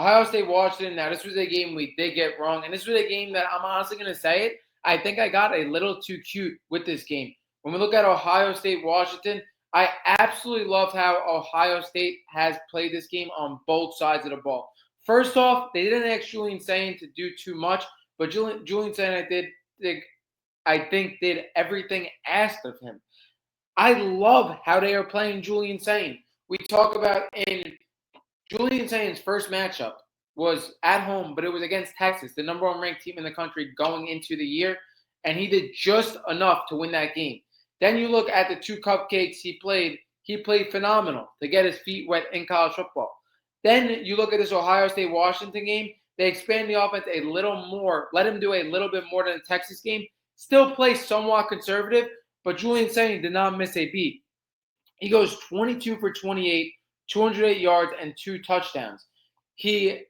Ohio State, Washington. Now, this was a game we did get wrong, and this was a game that I'm honestly going to say it. I think I got a little too cute with this game. When we look at Ohio State, Washington, I absolutely loved how Ohio State has played this game on both sides of the ball. First off, they didn't ask Julian Sayin to do too much, but Julian Sayin, I think, did everything asked of him. I love how they are playing Julian Sayin. We talk about in Julian Sayin's first matchup was at home, but it was against Texas, the number one ranked team in the country going into the year, and he did just enough to win that game. Then you look at the two cupcakes he played phenomenal to get his feet wet in college football. Then you look at this Ohio State-Washington game, they expand the offense a little more, let him do a little bit more than the Texas game, still play somewhat conservative, but Julian Sayin did not miss a beat. He goes 22 for 28, 208 yards, and 2 touchdowns. He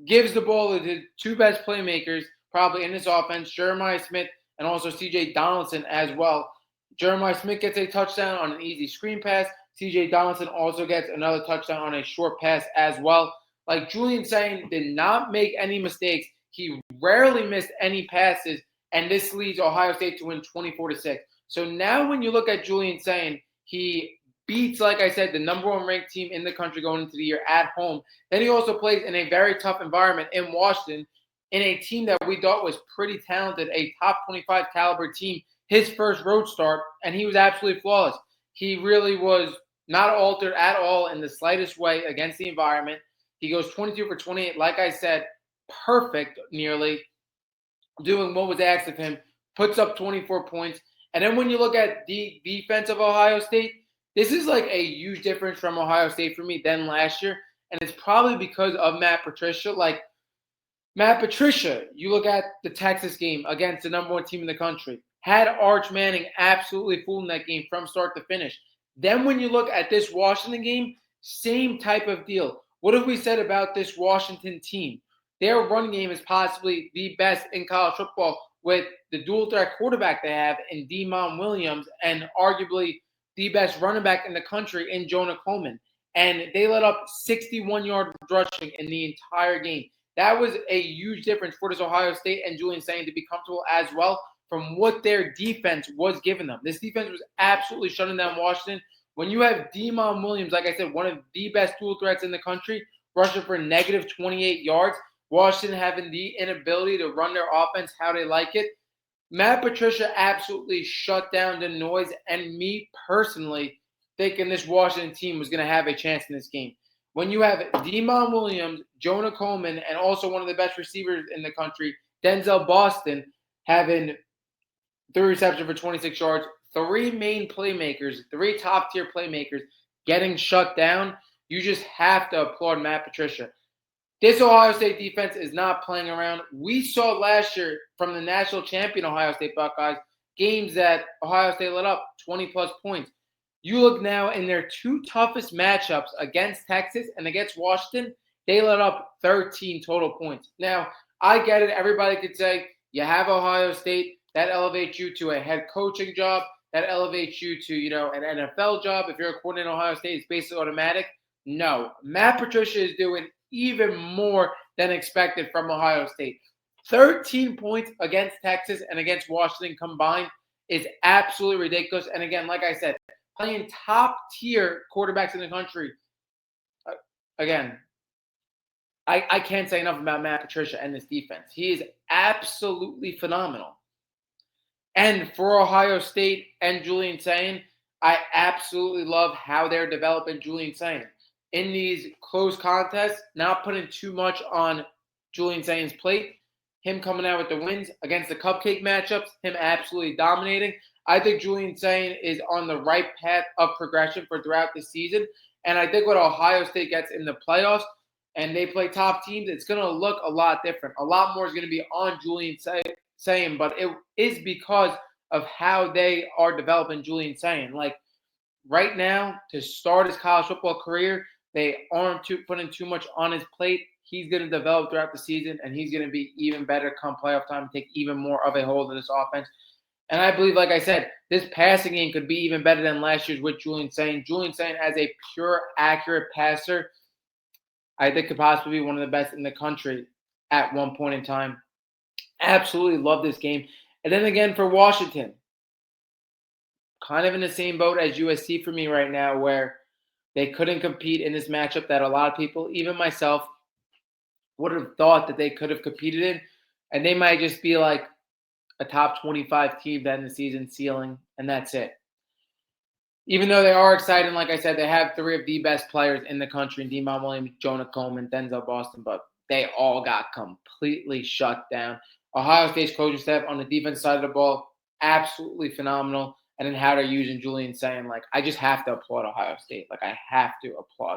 gives the ball to the two best playmakers probably in this offense, Jeremiah Smith and also C.J. Donaldson as well. Jeremiah Smith gets a touchdown on an easy screen pass. C.J. Donaldson also gets another touchdown on a short pass as well. Like, Julian Sayin did not make any mistakes. He rarely missed any passes, and this leads Ohio State to win 24-6. So now when you look at Julian Sayin, he beats, like I said, the number one ranked team in the country going into the year at home. Then he also plays in a very tough environment in Washington, in a team that we thought was pretty talented, a top 25 caliber team, his first road start, and he was absolutely flawless. He really was not altered at all in the slightest way against the environment. He goes 22 for 28, like I said, perfect nearly, doing what was asked of him, puts up 24 points. And then when you look at the defense of Ohio State, this is like a huge difference from Ohio State for me than last year. And it's probably because of Matt Patricia. Like, Matt Patricia, you look at the Texas game against the number one team in the country, had Arch Manning absolutely fooling that game from start to finish. Then when you look at this Washington game, same type of deal. What have we said about this Washington team? Their run game is possibly the best in college football with the dual threat quarterback they have in Demond Williams and arguably the best running back in the country in Jonah Coleman. And they let up 61-yard rushing in the entire game. That was a huge difference for this Ohio State and Julian Sayin to be comfortable as well from what their defense was giving them. This defense was absolutely shutting down Washington. When you have Demond Williams, like I said, one of the best dual threats in the country, rushing for negative 28 yards, Washington having the inability to run their offense how they like it, Matt Patricia absolutely shut down the noise, and me personally thinking this Washington team was going to have a chance in this game. When you have Demond Williams, Jonah Coleman, and also one of the best receivers in the country, Denzel Boston, having 3 receptions for 26 yards, 3 main playmakers, 3 top-tier playmakers getting shut down, you just have to applaud Matt Patricia. This Ohio State defense is not playing around. We saw last year from the national champion Ohio State Buckeyes, games that Ohio State let up 20-plus points. You look now in their 2 toughest matchups against Texas and against Washington, they let up 13 total points. Now, I get it. Everybody could say, you have Ohio State. That elevates you to a head coaching job. That elevates you to, an NFL job. If you're a coordinator in Ohio State, it's basically automatic. No. Matt Patricia is doing even more than expected from Ohio State. 13 points against Texas and against Washington combined is absolutely ridiculous. And again, like I said, playing top-tier quarterbacks in the country, again, I can't say enough about Matt Patricia and this defense. He is absolutely phenomenal. And for Ohio State and Julian Sayin, I absolutely love how they're developing Julian Sayin. In these close contests, not putting too much on Julian Sayin's plate, him coming out with the wins against the cupcake matchups, him absolutely dominating. I think Julian Sayin is on the right path of progression for throughout the season. And I think when Ohio State gets in the playoffs and they play top teams, it's going to look a lot different. A lot more is going to be on Julian Sayin, but it is because of how they are developing Julian Sayin. Like, right now, to start his college football career, they aren't putting too much on his plate. He's going to develop throughout the season, and he's going to be even better come playoff time, take even more of a hold of this offense. And I believe, like I said, this passing game could be even better than last year's with Julian Sayin. Julian Sayin as a pure, accurate passer, I think could possibly be one of the best in the country at one point in time. Absolutely love this game. And then again for Washington, kind of in the same boat as USC for me right now, where they couldn't compete in this matchup that a lot of people, even myself, would have thought that they could have competed in. And they might just be like a top 25 team that in the season ceiling, and that's it. Even though they are exciting, like I said, they have three of the best players in the country: Demon Williams, Jonah Coleman, Denzel Boston, but they all got completely shut down. Ohio State's coaching staff on the defense side of the ball, absolutely phenomenal. And then how they're using Julian Sayin, like I just have to applaud Ohio State. Like I have to applaud